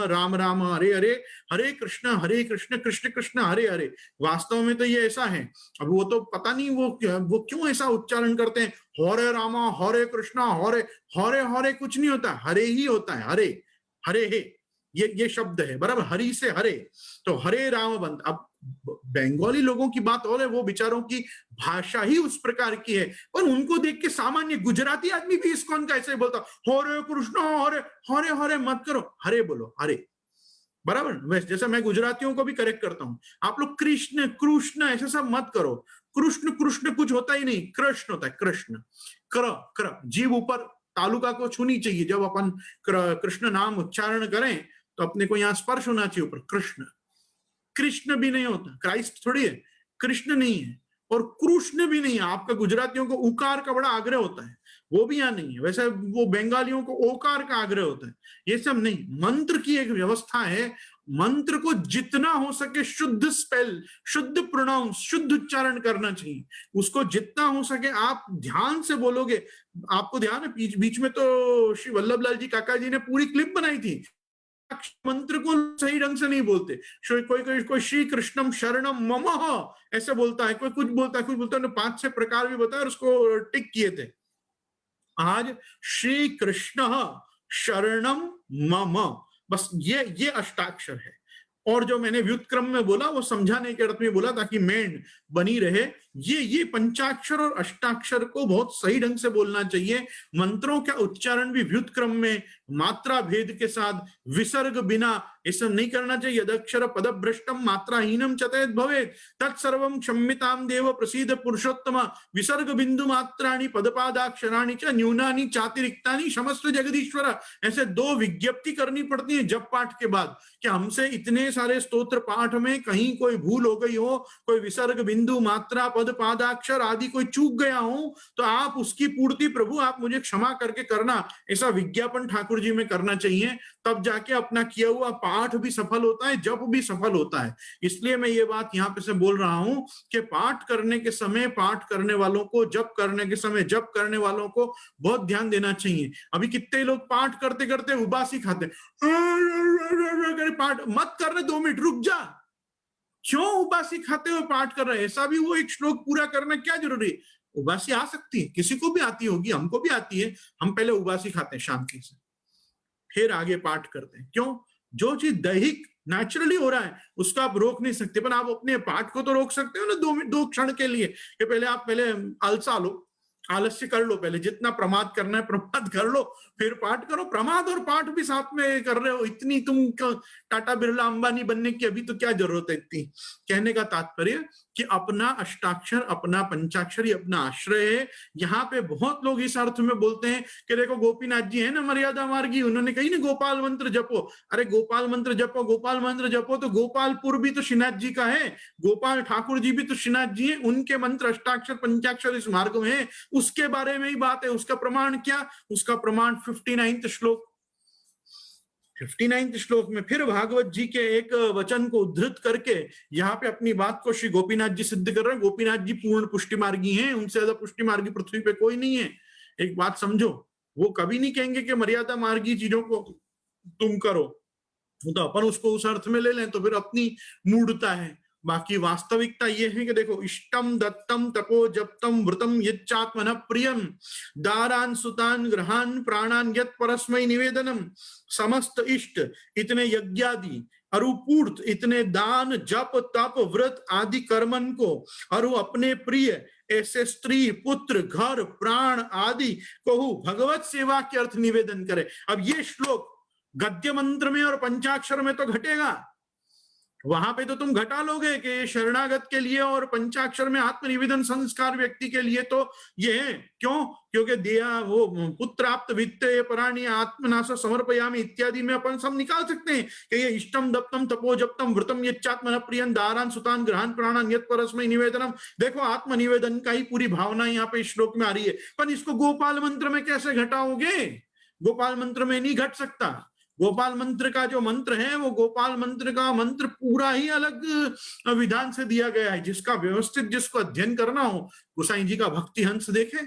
राम राम हरे हरे, हरे कृष्ण कृष्ण कृष्ण हरे हरे। वास्तव में तो ये ऐसा है, अब वो तो पता नहीं वो क्यों ऐसा उच्चारण करते हैं, हरे रामा हरे कृष्णा हरे हरे हरे कुछ नहीं होता, हरे ही होता है, हरे हरे हे, ये शब्द है बराबर, हरि से हरे, तो हरे राम बंद। अब बंगाली लोगों की बात हो रही है, वो बेचारों की भाषा ही उस प्रकार की है, पर उनको देख के सामान्य गुजराती आदमी भी इस्कॉन का ऐसे बोलता, हरे कृष्ण हरे हरे हरे मत करो, हरे बोलो, हरे बराबर। वैसे जैसे मैं गुजरातियों को भी करेक्ट करता हूं, आप लोग कृष्ण कृष्ण ऐसे सब मत करो, कृष्ण कृष्ण कुछ होता ही नहीं, कृष्ण होता है, कृष्ण कर जीव ऊपर तालुका को छूनी चाहिए, जब अपन कृष्ण नाम उच्चारण करें तो अपने को यहाँ स्पर्श होना चाहिए ऊपर, कृष्ण। कृष्ण भी नहीं होता, क्राइस्ट थोड़ी है, कृष्ण नहीं है, और कृष्ण भी नहीं है। आपका गुजरातियों को उकार का बड़ा आग्रह होता है, वो भी यहाँ नहीं है। वैसे वो बंगालियों को ओकार का आग्रह होता है, ये सब नहीं। मंत्र की एक व्यवस्था है, मंत्र को जितना हो सके शुद्ध स्पेल, शुद्ध प्रोनाउंस, शुद्ध उच्चारण करना चाहिए, उसको जितना हो सके आप ध्यान से बोलोगे। आपको ध्यान है बीच में तो श्री वल्लभ लाल जी काका जी ने पूरी क्लिप बनाई थी, मंत्र को सही ढंग से नहीं बोलते, कोई श्री कृष्णम शरणम मम ऐसे बोलता है, कोई कुछ बोलता है, कुछ बोलता है, 5-6 प्रकार भी बताया और उसको टिक किए थे। आज श्री कृष्ण शरणम मम, बस ये अष्टाक्षर है। और जो मैंने व्युत्क्रम में बोला वो समझाने के अर्थ में बोला ताकि मेन बनी रहे। ये पंचाक्षर और अष्टाक्षर को बहुत सही ढंग से बोलना चाहिए। मंत्रों का उच्चारण भी व्युत्क्रम में मात्रा भेद के साथ विसर्ग बिना ऐसा नहीं करना चाहिए। यदक्षर पदभ्रष्टम मात्राहीनम चतेत भवेत् तत्सर्वं क्षम्यतां देव प्रसीद पुरुषोत्तम विसर्ग बिंदु मात्राणि पदपादाक्षराणि च न्यूनानि चातिरिक्तानि क्षमस्व जगदीश्वर। ऐसे 2 विज्ञप्ति करनी पड़ती है जप पाठ के बाद कि हमसे इतने सारे स्तोत्र पाठ में कहीं कोई भूल हो गई हो, कोई विसर्ग बिंदु मात्रा पद पादाक्षर आदि कोई चूक गया हो, तो आप उसकी पूर्ति प्रभु आप मुझे क्षमा करके करना, ऐसा विज्ञापन ठाकुर जी में करना चाहिए। तब जाके अपना किया हुआ पाठ भी सफल होता है, जप भी सफल होता है। इसलिए मैं ये बात यहाँ पे से बोल रहा हूं कि पाठ करने के समय पाठ करने वालों को, जप करने के समय जप करने वालों को बहुत ध्यान देना चाहिए। अभी कितने लोग पाठ करते करते उबासी खाते, पाठ मत करने 2 मिनट रुक जा, क्यों उबासी खाते हुए पाठ कर रहे हैं? ऐसा भी वो एक श्लोक पूरा करना क्या जरूरी है? उबासी आ सकती है, किसी को भी आती होगी, हमको भी आती है। हम पहले उबासी खाते हैं शांति से, फिर आगे पाठ करते हैं। क्यों? जो चीज दैहिक नेचुरली हो रहा है उसका आप रोक नहीं सकते, पर आप अपने पाठ को तो रोक सकते हो ना 2 क्षण के लिए, कि पहले आप आलसा लो, आलस्य कर लो, पहले जितना प्रमाद करना है प्रमाद कर लो, फिर पाठ करो। प्रमाद और पाठ भी साथ में कर रहे हो, इतनी तुम टाटा बिरला अंबानी बनने की अभी तो क्या जरूरत है इतनी। कहने का तात्पर्य कि अपना अष्टाक्षर अपना पंचाक्षरी अपना आश्रय है। यहाँ पे बहुत लोग इस अर्थ में बोलते हैं कि देखो गोपीनाथ जी है ना मर्यादा मार्गी, उन्होंने कही ना गोपाल मंत्र जपो। अरे गोपाल मंत्र जपो, गोपाल मंत्र जपो तो गोपालपुर भी तो श्रीनाथ जी का है, गोपाल ठाकुर जी भी तो श्रीनाथ जी है, उनके मंत्र अष्टाक्षर पंचाक्षर इस मार्ग में है, उसके बारे में ही बात है। उसका प्रमाण क्या? उसका प्रमाण 59 श्लोक, 59 श्लोक में फिर भागवत जी के एक वचन को उद्धृत करके यहाँ पे अपनी बात को श्री गोपीनाथ जी सिद्ध कर रहे हैं। गोपीनाथ जी पूर्ण पुष्टि मार्गी हैं, उनसे ज्यादा पुष्टि मार्गी पृथ्वी पे कोई नहीं है। एक बात समझो, वो कभी नहीं कहेंगे कि मर्यादा मार्गी चीजों को तुम करो, तो अपन उसको उस अर्थ में ले लें तो फिर अपनी मूढ़ता है। बाकी वास्तविकता ये है कि देखो, इष्टम दत्तम तपो जप्तम व्रतम यच्चात्मनः प्रियम दारान सुतान ग्रहान प्राणान यत् परस्मै निवेदनम। समस्त इष्ट इतने यज्ञादि अरुपूर्त इतने दान जप तप व्रत आदि कर्मन को और अपने प्रिय ऐसे स्त्री पुत्र घर प्राण आदि को भगवत सेवा के अर्थ निवेदन करे। अब ये श्लोक गद्य मंत्र में और पंचाक्षर में तो घटेगा, वहां पे तो तुम घटा लोगे कि शरणागत के लिए, और पंचाक्षर में आत्मनिवेदन संस्कार व्यक्ति के लिए तो ये है। क्यों? क्योंकि दिया वो पुत्राप्त वित्त पराणी आत्मनाश समर्पयामि इत्यादि में अपन सब निकाल सकते हैं कि ये इष्टम दत्तम तपो जप्तम व्रतम यच्चात्मनः प्रियं दारान सुतान ग्रहान प्राणान यत् परस्मै निवेदनम। देखो आत्मनिवेदन का ही पूरी भावना यहाँ पे श्लोक में आ रही है, पर इसको गोपाल मंत्र में कैसे घटाओगे? गोपाल मंत्र में नहीं घट सकता। गोपाल मंत्र का जो मंत्र है वो गोपाल मंत्र का मंत्र पूरा ही अलग विधान से दिया गया है, जिसका व्यवस्थित जिसको अध्ययन करना हो गोसाई जी का भक्ति हंस देखे,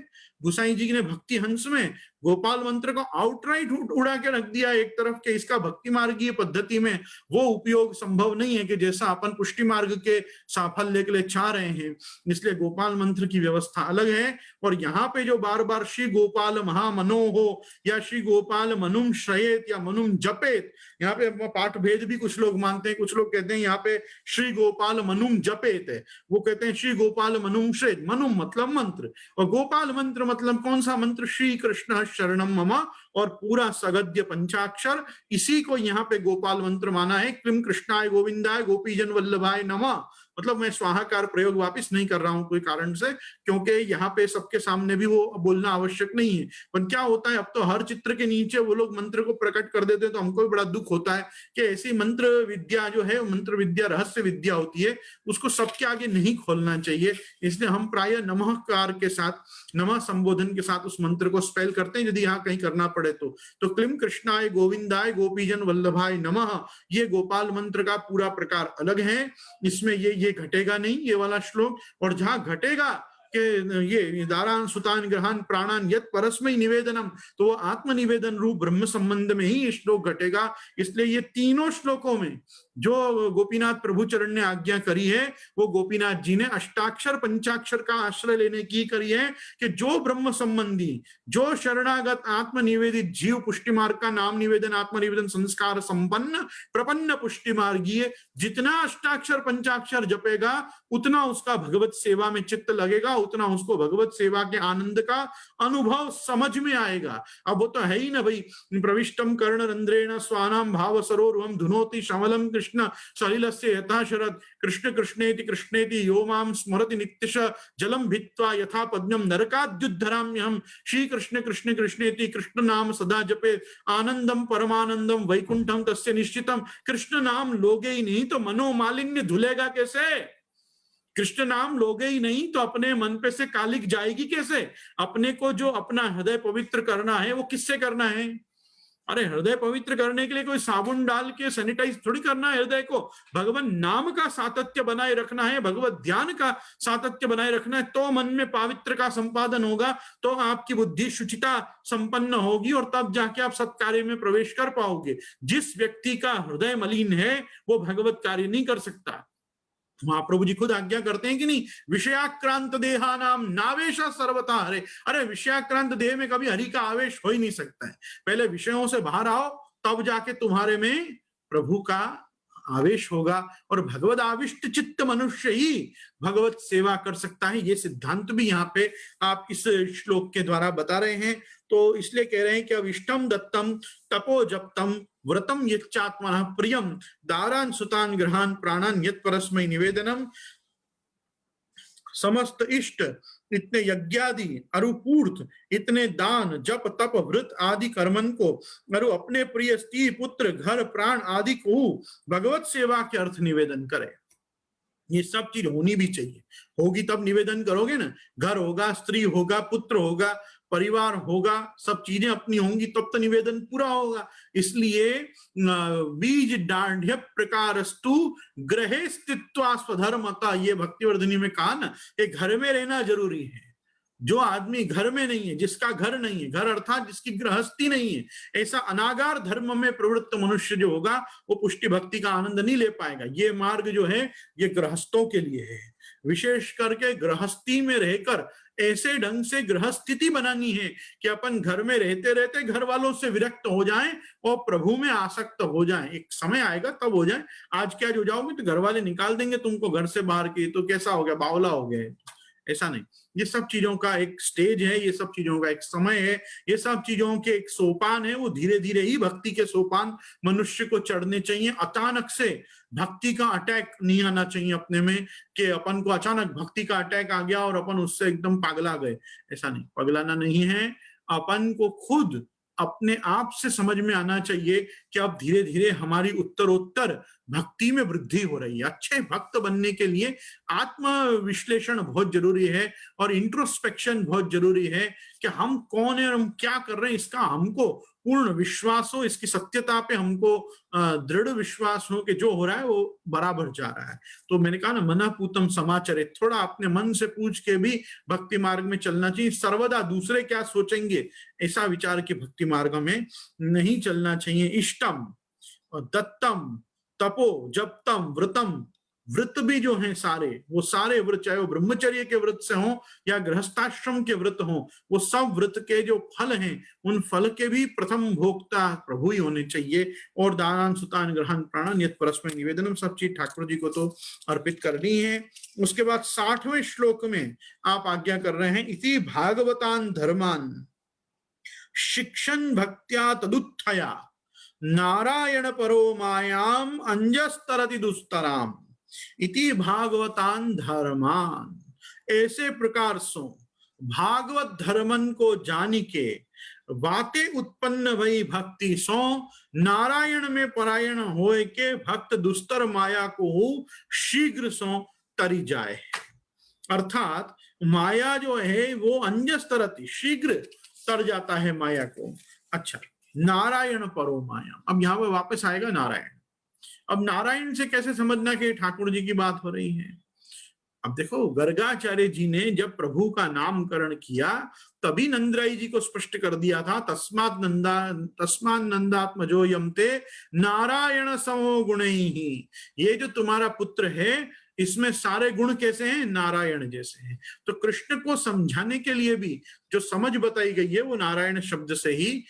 गुसाई जी ने भक्ति हंस में गोपाल मंत्र को आउटराइट उड़ा के रख दिया एक तरफ के, इसका भक्ति मार्गीय पद्धति में वो उपयोग संभव नहीं है कि जैसा अपन पुष्टि मार्ग के साफल्य के लिए चाह रहे हैं। इसलिए गोपाल मंत्र की व्यवस्था अलग है। और यहाँ पे जो बार बार श्री गोपाल महामनो हो या श्री गोपाल मनुम श्रयेत या मनुम जपेत, यहाँ पे पाठ भेद भी कुछ लोग मानते हैं, कुछ लोग कहते हैं यहाँ पे श्री गोपाल मनुम जपेत है, वो कहते हैं श्री गोपाल मनुम श्रेत, मनुम मतलब मंत्र और गोपाल मंत्र मतलब कौन सा मंत्र, श्री कृष्ण शरणम मम और पूरा सगद्य पंचाक्षर, इसी को यहाँ पे गोपाल मंत्र माना है। क्लीं कृष्णाय गोविंदाय गोपीजन वल्लभाय नमः, मतलब मैं स्वाहाकार प्रयोग वापिस नहीं कर रहा हूं कोई कारण से, क्योंकि यहाँ पे सबके सामने भी वो बोलना आवश्यक नहीं है। पर क्या होता है, अब तो हर चित्र के नीचे वो लोग मंत्र को प्रकट कर देते हैं, तो हमको भी बड़ा दुख होता है कि ऐसी मंत्र विद्या जो है, मंत्र विद्या रहस्य विद्या होती है, उसको सबके आगे नहीं खोलना चाहिए। इसलिए हम प्राय नमःकार के साथ, नमः संबोधन के साथ उस मंत्र को स्पेल करते हैं, यदि यहाँ कहीं करना पड़े तो क्लीं कृष्णाय गोविंदाय गोपीजन वल्लभाय नमः, ये गोपाल मंत्र का पूरा प्रकार अलग है। इसमें ये घटेगा नहीं ये वाला श्लोक। और जहां घटेगा कि ये दारान सुतान ग्रहान प्राणान यत परस्मै निवेदनम, तो वो आत्मनिवेदन रूप ब्रह्म संबंध में ही ये श्लोक घटेगा। इसलिए ये तीनों श्लोकों में जो गोपीनाथ प्रभु चरण ने आज्ञा करी है, वो गोपीनाथ जी ने अष्टाक्षर पंचाक्षर का आश्रय लेने की करी है कि जो ब्रह्म संबंधी, जो शरणागत आत्मनिवेदित जीव पुष्टि मार्ग का नाम निवेदन आत्मनिवेदन संस्कार संपन्न प्रपन्न पुष्टि मार्गीय जितना अष्टाक्षर पंचाक्षर जपेगा, उतना उसका भगवत सेवा में चित्त लगेगा, उतना उसको भगवत सेवा के आनंद का अनुभव समझ में आएगा। अब वो तो है ही ना भाई, प्रविष्टम कर्ण रंध्रेण स्वानाम भाव सरोरुहम धुनोति श्यामलम कृष्ण सलिलस्य यथा शरद कृष्ण कृष्णेति कृष्णेति यो मां स्मरति नित्यश जलम भित्वा यथा पद्मम नरकाद्युद्धराम्यहम श्री कृष्ण कृष्ण कृष्णेति कृष्ण नाम सदा जपे आनंदम परमानंदम वैकुंठम तस्य निश्चितम। कृष्ण नाम लोगे ही नहीं तो मनोमालिन्य धुलेगा कैसे? कृष्ण नाम लोगे ही नहीं तो अपने मन पे से कालिक जाएगी कैसे? अपने को जो अपना हृदय पवित्र करना है वो किससे करना है? अरे हृदय पवित्र करने के लिए कोई साबुन डाल के सैनिटाइज थोड़ी करना है हृदय को, भगवान नाम का सातत्य बनाए रखना है, भगवत ध्यान का सातत्य बनाए रखना है, तो मन में पवित्र का संपादन होगा, तो आपकी बुद्धि शुचिता संपन्न होगी और तब जाके आप सत्कार्य में प्रवेश कर पाओगे। जिस व्यक्ति का हृदय मलिन है वो भगवत कार्य नहीं कर सकता। महाप्रभु जी खुद आज्ञा करते हैं कि नहीं, विषयाक्रांत देहा नाम नावेशा सर्वथा हरे। अरे विषयाक्रांत देह में कभी हरि का आवेश हो ही नहीं सकता है। पहले विषयों से बाहर आओ, तब जाके तुम्हारे में प्रभु का आवेश होगा। और भगवत आविष्ट चित्त मनुष्य ही भगवत सेवा कर सकता है। ये सिद्धांत भी यहाँ पे आप इस श्लोक के द्वारा बता रहे हैं। तो इसलिए कह रहे हैं कि अविष्टम दत्तम तपो जप्तम व्रतम यच्चात्मनः प्रियम दारान सुतान ग्रहान प्राणान यत् परस्मै निवेदनम। समस्त इष्ट इतने यज्ञादि अरुपूर्थ, इतने दान जप तप व्रत आदि कर्मन को अरु अपने प्रिय स्त्री पुत्र घर प्राण आदि को भगवत सेवा के अर्थ निवेदन करे। ये सब चीज होनी भी चाहिए, होगी तब निवेदन करोगे ना। घर होगा, स्त्री होगा, पुत्र होगा, परिवार होगा, सब चीजें अपनी होंगी तब तो निवेदन पूरा होगा। इसलिए बीज दाढ़ प्रकारस्तु ग्रहे स्थित्वा स्वधर्मता, ये भक्तिवर्धिनी में कहा ना, ये घर में रहना जरूरी है। जो आदमी घर में नहीं है, जिसका घर नहीं है, घर अर्थात जिसकी गृहस्थी नहीं है, ऐसा अनागार धर्म में प्रवृत्त मनुष्य जो होगा वो पुष्टि भक्ति का आनंद नहीं ले पाएगा। ये मार्ग जो है ये गृहस्थों के लिए है। विशेष करके गृहस्थी में रहकर ऐसे ढंग से गृहस्थिति बनानी है कि अपन घर में रहते रहते घर वालों से विरक्त हो जाएं और प्रभु में आसक्त हो जाएं। एक समय आएगा तब हो जाए। आज क्या जो जाओगे तो घर वाले निकाल देंगे तुमको घर से बाहर की, तो कैसा हो गया, बावला हो गया। ऐसा नहीं, ये सब चीजों का एक स्टेज है, ये सब चीजों का एक समय है, ये सब चीजों के एक सोपान है। वो धीरे धीरे ही भक्ति के सोपान मनुष्य को चढ़ने चाहिए। अचानक से भक्ति का अटैक नहीं आना चाहिए अपने में कि अपन को अचानक भक्ति का अटैक आ गया और अपन उससे एकदम पगला गए। ऐसा नहीं, पगलाना नहीं है। अपन को खुद अपने आप से समझ में आना चाहिए कि अब धीरे धीरे हमारी उत्तरोत्तर भक्ति में वृद्धि हो रही है। अच्छे भक्त बनने के लिए आत्म विश्लेषण बहुत जरूरी है और इंट्रोस्पेक्शन बहुत जरूरी है कि हम कौन है और हम क्या कर रहे हैं, इसका हमको पूर्ण विश्वास हो, इसकी सत्यता पे हमको दृढ़ विश्वास हो कि जो हो रहा है वो बराबर जा रहा है। तो मैंने कहा ना, मना पूतम समाचरित, थोड़ा अपने मन से पूछ के भी भक्ति मार्ग में चलना चाहिए। सर्वदा दूसरे क्या सोचेंगे ऐसा विचार के भक्ति मार्ग में नहीं चलना चाहिए। इष्टम, दत्तम, तपो, जप्तम, व्रतम, व्रत भी जो हैं सारे, वो सारे व्रत, चाहे वो ब्रह्मचर्य के व्रत से हो या गृहस्थाश्रम के व्रत हो, वो सब व्रत के जो फल हैं, उन फल के भी प्रथम भोक्ता प्रभु ही होने चाहिए। और दानान सुतान ग्रहण प्राणन यत् परस्मै निवेदनम, सब चीज ठाकुर जी को तो अर्पित करनी है। उसके बाद 60वें श्लोक में आप आज्ञा कर रहे हैं, इति भागवतान धर्मान शिक्षण भक्त्या तदुत्थया नारायण परो मायाम अंजस्तरति दुस्तराम, इति भागवतान धर्मान, ऐसे प्रकार सो भागवत धर्मन को जानी के बातें उत्पन्न भई भक्ति सो नारायण में परायण होए के भक्त दुस्तर माया को शीघ्र सो तरी जाए। अर्थात माया जो है वो अंजस्तरति, शीघ्र तर जाता है माया को। अच्छा, नारायण परो माया, अब यहां पर वापस आएगा नारायण। अब नारायण से कैसे समझना कि ठाकुर जी की बात हो रही है? अब देखो, गर्गाचार्य जी ने जब प्रभु का नामकरण किया तभी नंदराई जी को स्पष्ट कर दिया था, तस्मात् नंदात्मजो यमते नारायण समो गुणैहि, ये जो तुम्हारा पुत्र है इसमें सारे गुण कैसे हैं? नारायण जैसे हैं। तो कृष्ण को समझाने के लिए भी जो समझ बताई गई है वो नारायण शब्द से ही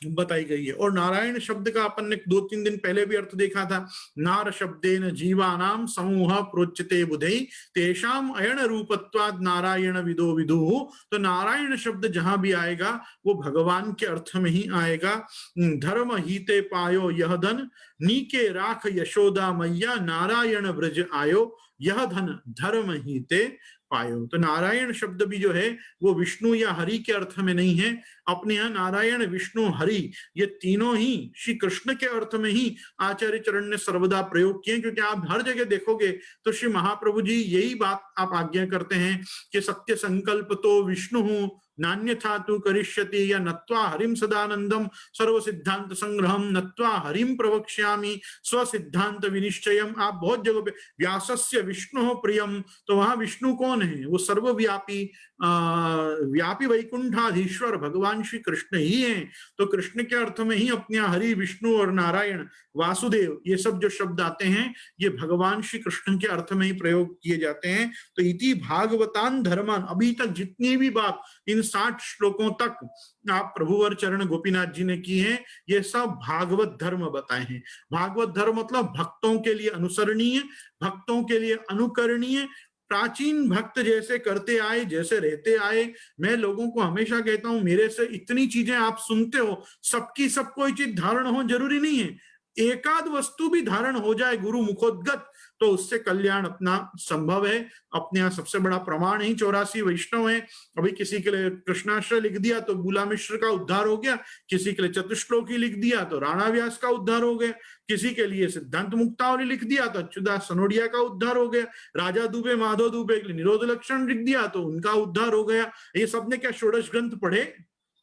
बताई गई है। और नारायण शब्द का अपन ने 2-3 दिन पहले भी अर्थ देखा था, नार शब्देन जीवानाम समूह प्रोच्यते बुधै तेषाम अयण रूपत्वाद नारायण विदो विदु। तो नारायण शब्द जहां भी आएगा वो भगवान के अर्थ में ही आएगा। धर्म हीते पायो यह धन, नीके राख यशोदा मैया नारायण ब्रज आयो, यह धन धर्म हीते पायो। तो नारायण शब्द भी जो है वो विष्णु या हरि के अर्थ में नहीं है। अपने यहाँ नारायण, विष्णु, हरि ये तीनों ही श्री कृष्ण के अर्थ में ही आचार्य चरण ने सर्वदा प्रयोग किए। क्योंकि आप हर जगह देखोगे तो श्री महाप्रभु जी यही बात आप आज्ञा करते हैं कि सत्य संकल्प तो विष्णु नान्यथा तु करिष्यति, या नत्वा हरिम सदानंदम सर्व सिद्धांत संग्रहम नत्वा हरिम प्रवक्ष्यामि स्व सिद्धांत विनिश्चयम। आप बहुत जगह पे व्यासस्य विष्णु प्रियम, तो वहां विष्णु कौन है? वो सर्वव्यापी व्यापी वैकुंठाधीश्वर भगवान श्री कृष्ण ही हैं। तो कृष्ण के अर्थ में ही अपने हरि, विष्णु और नारायण, वासुदेव, ये सब जो शब्द आते हैं ये भगवान श्री कृष्ण के अर्थ में ही प्रयोग किए जाते हैं। तो इति भागवतान धर्मान, अभी तक जितनी भी बात इन 60 श्लोकों तक आप प्रभुवर चरण गोपीनाथ जी ने की है, ये सब भागवत धर्म बताए हैं। भागवत धर्म मतलब भक्तों के लिए अनुसरणीय, भक्तों के लिए अनुकरणीय, प्राचीन भक्त जैसे करते आए, जैसे रहते आए। मैं लोगों को हमेशा कहता हूं, मेरे से इतनी चीजें आप सुनते हो, सबकी सब कोई चीज धारण हो जरूरी नहीं है। एकाद वस्तु भी धारण हो जाए गुरु मुखोद्गत तो उससे कल्याण अपना संभव है। अपने यहाँ सबसे बड़ा प्रमाण ही 84 वैष्णव है। अभी किसी के लिए कृष्णाश्रय लिख दिया तो बुला मिश्र का उद्धार हो गया, किसी के लिए चतुश्लोकी लिख दिया तो राणा व्यास का उद्धार हो गया, किसी के लिए सिद्धांत मुक्तावली लिख दिया तो अच्युतदास सनोडिया का उद्धार हो गया, राजा दुबे, माधव दुबे के लिए निरोध लक्षण लिख दिया तो उनका उद्धार हो गया। ये सबने क्या षोडश ग्रंथ पढ़े?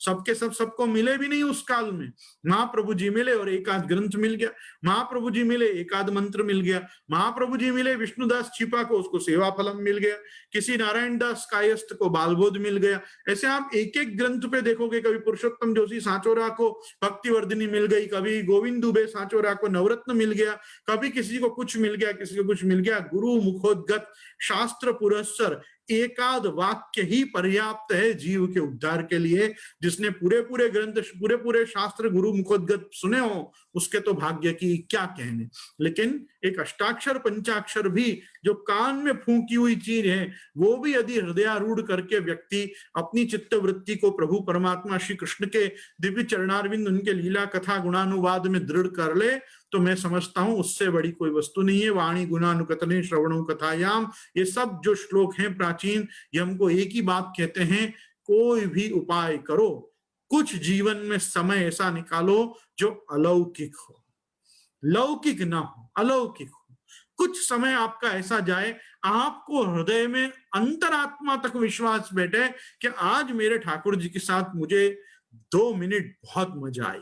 सबके सब सबको मिले भी नहीं उस काल में। महाप्रभु जी मिले और एकाध ग्रंथ मिल गया, महाप्रभु जी मिले एकाध मंत्र मिल गया, महाप्रभु जी मिले विष्णुदास छिपा को उसको सेवा फलम मिल गया, किसी नारायण दास कायस्थ को बालबोध मिल गया। ऐसे आप एक एक ग्रंथ पे देखोगे, कभी पुरुषोत्तम जोशी सांचोरा को भक्तिवर्धिनी मिल गई, कभी गोविंद दुबे सांचोरा को नवरत्न मिल गया, कभी किसी को कुछ मिल गया, किसी को कुछ मिल गया। गुरु मुखोद्गत शास्त्र पुरस्सर एकाद वाक्य ही पर्याप्त है जीव के उद्धार के लिए। जिसने पूरे पूरे ग्रंथ, पूरे पूरे शास्त्र गुरु मुखोद्गत सुने हो, उसके तो भाग्य की क्या कहने। लेकिन एक अष्टाक्षर पंचाक्षर भी जो कान में फूंकी हुई चीज है, वो भी यदि हृदयारूढ़ करके व्यक्ति अपनी चित्त वृत्ति को प्रभु परमात्मा श्री कृष्ण के दिव्य चरणारविंद, उनके लीला कथा गुणानुवाद में दृढ़ कर ले, तो मैं समझता हूं उससे बड़ी कोई वस्तु नहीं है। वाणी गुणानुकतने श्रवणों कथायाम, ये सब जो श्लोक हैं प्राचीन, ये हमको एक ही बात कहते हैं, कोई भी उपाय करो, कुछ जीवन में समय ऐसा निकालो जो अलौकिक हो, लौकिक ना हो, अलौकिक हो। कुछ समय आपका ऐसा जाए, आपको हृदय में अंतरात्मा तक विश्वास बैठे कि आज मेरे ठाकुर जी के साथ मुझे 2 मिनट बहुत मजा आई।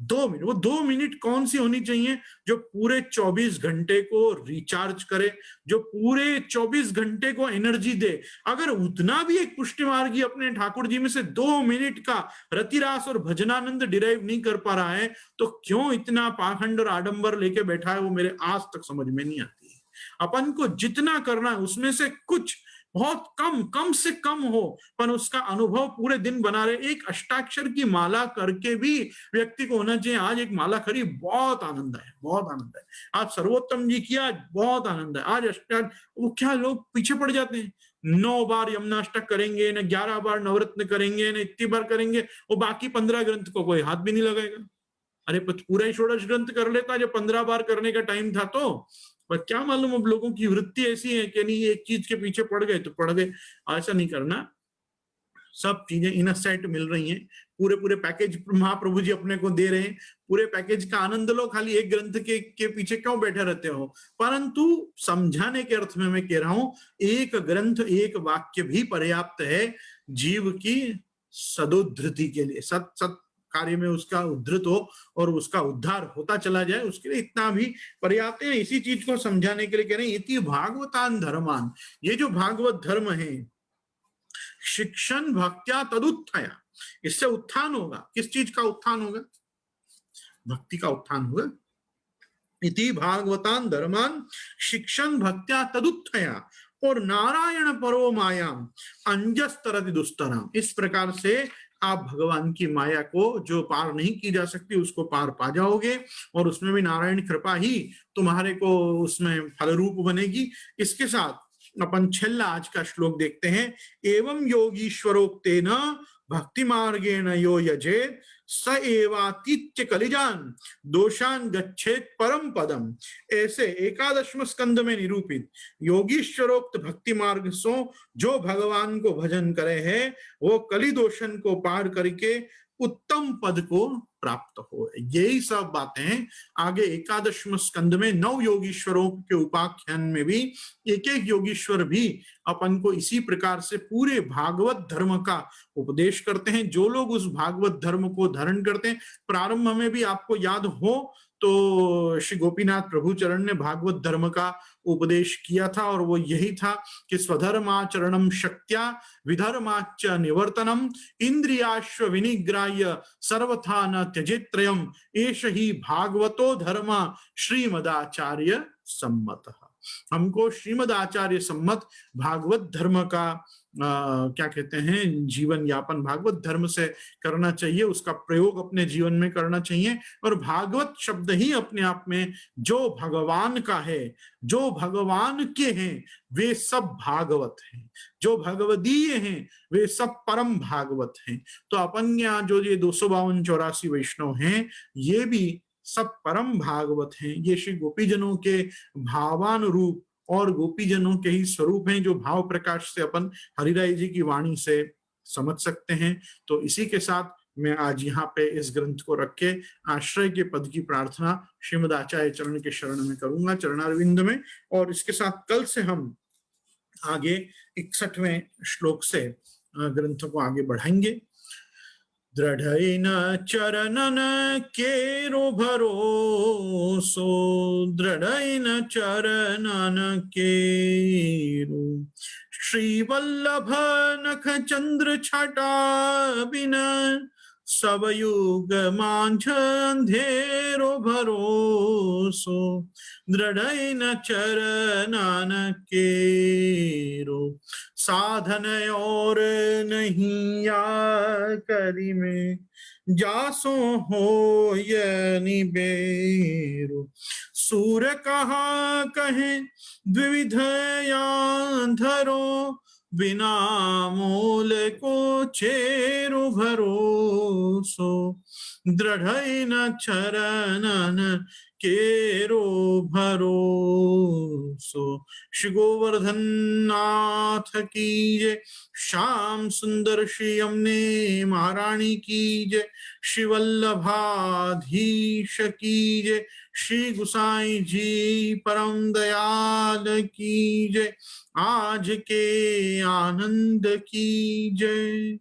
2 मिनट, वो 2 मिनट कौन सी होनी चाहिए? जो पूरे 24 घंटे को रिचार्ज करे, जो पूरे 24 घंटे को एनर्जी दे। अगर उतना भी एक पुष्टि मार्गी अपने ठाकुर जी में से 2 मिनट का रतिरास और भजनानंद डिराइव नहीं कर पा रहा है, तो क्यों इतना पाखंड और आडंबर लेके बैठा है, वो मेरे आज तक समझ में नहीं आती है। अपन को जितना करना है उसमें से कुछ बहुत कम से कम हो, पर उसका अनुभव पूरे दिन बना रहे। एक अष्टाक्षर की माला करके भी व्यक्ति को होना चाहिए, आज एक माला खरी, बहुत आनंद है, बहुत आनंद है। आज सर्वोत्तम जी किया, बहुत आनंद है। आज वो क्या लोग पीछे पड़ जाते हैं, 9 बार यमुनाष्टक करेंगे न 11 बार नवरत्न करेंगे न इतनी बार करेंगे, वो बाकी 15 ग्रंथ को कोई हाथ भी नहीं लगाएगा। अरे पूरा ही षोडश ग्रंथ कर लेता जब 15 बार करने का टाइम था तो। पर क्या मालूम अब लोगों की वृत्ति ऐसी है कि नहीं, एक चीज के पीछे पड़ गए तो पड़ गए। ऐसा नहीं करना। सब चीजें इन सेट मिल रही हैं, पूरे पूरे पैकेज महाप्रभु जी अपने को दे रहे हैं। पूरे पैकेज का आनंद लो, खाली एक ग्रंथ के पीछे क्यों बैठे रहते हो। परंतु समझाने के अर्थ में मैं कह रहा हूं, एक ग्रंथ एक वाक्य भी पर्याप्त है जीव की सदोद्धृति के लिए, सत सत कार्य में उसका उद्धृत हो और उसका उद्धार होता चला जाए, उसके लिए इतना भी पर्याप्त है। इसी चीज को समझाने के लिए कह रहे हैं, इति भागवतान धर्मान, ये जो भागवत धर्म है, शिक्षण भक्त्या तदुत्थया, इससे उत्थान होगा। किस चीज का उत्थान होगा? भक्ति का उत्थान होगा। इति भागवतान धर्मान शिक्षण भक्त्या तदुत्थया और नारायण परो मायाम अंजस्तरति दुस्तराम। इस प्रकार से आप भगवान की माया को जो पार नहीं की जा सकती उसको पार पा जाओगे, और उसमें भी नारायण कृपा ही तुम्हारे को उसमें फल रूप बनेगी। इसके साथ अपन छेल्ला आज का श्लोक देखते हैं। एवं योगीश्वरोक्तेन भक्ति मार्गेण यो यजेत स एवातीत्य कलिजान दोषान गच्छेत परम पदम। ऐसे 11वें स्कंद में निरूपित योगीश्वरोक्त भक्ति मार्ग सो जो भगवान को भजन करे है, वो कलि दोषन को पार करके उत्तम पद को प्राप्त हो। यही सब बातें आगे 11वें स्कंद में 9 योगीश्वरों के उपाख्यान में भी एक एक योगीश्वर भी अपन को इसी प्रकार से पूरे भागवत धर्म का उपदेश करते हैं। जो लोग उस भागवत धर्म को धारण करते हैं, प्रारंभ में भी आपको याद हो तो श्री गोपीनाथ प्रभु चरण ने भागवत धर्म का उपदेश किया था, और वो यही था कि स्वधर्माचरणम शक्त्या विधर्माच निवर्तनम इंद्रियाश्व विनिग्राह्य सर्वथा न त्यजेत त्रयम एष ही भागवतो धर्म श्रीमदाचार्य सम्मतः। हमको श्रीमद आचार्य सम्मत भागवत धर्म का क्या कहते हैं, जीवन यापन भागवत धर्म से करना चाहिए, उसका प्रयोग अपने जीवन में करना चाहिए। और भागवत शब्द ही अपने आप में जो भगवान का है, जो भगवान के हैं, वे सब भागवत हैं। जो भगवदीय हैं वे सब परम भागवत हैं। तो अपन यहाँ जो ये 252-84 वैष्णव हैं, ये भी सब परम भागवत हैं। ये श्री गोपीजनों के भावानुरूप और गोपीजनों के ही स्वरूप हैं, जो भाव प्रकाश से अपन हरिराय जी की वाणी से समझ सकते हैं। तो इसी के साथ मैं आज यहाँ पे इस ग्रंथ को रख के आश्रय के पद की प्रार्थना श्रीमद आचार्य चरण के शरण में करूंगा, चरणारविंद में। और इसके साथ कल से हम आगे 61वें श्लोक से ग्रंथ को आगे बढ़ाएंगे। दृढ़ चरणन केरो भरोसो, दृढ़ चरणन केरो श्रीवल्लभ नख चंद्र छटा बिन सब युग मांझ अंधेरो भरोसो, दृढ़ चरणन केरो साधन और नहीं या करी में जासो हो ये निबेरो। सूर कहा कहे द्विविध या धरो, बिना मूल को चेरो भरोसो, दृढ़ न चरणन केरो भरोसो। श्री गोवर्धन नाथ की जय, श्याम सुंदर श्री यमुने महारानी की जय, श्री वल्लभाधीश की जय, श्री गुसाई जी परम दयाल की जय, आज के आनंद की जय।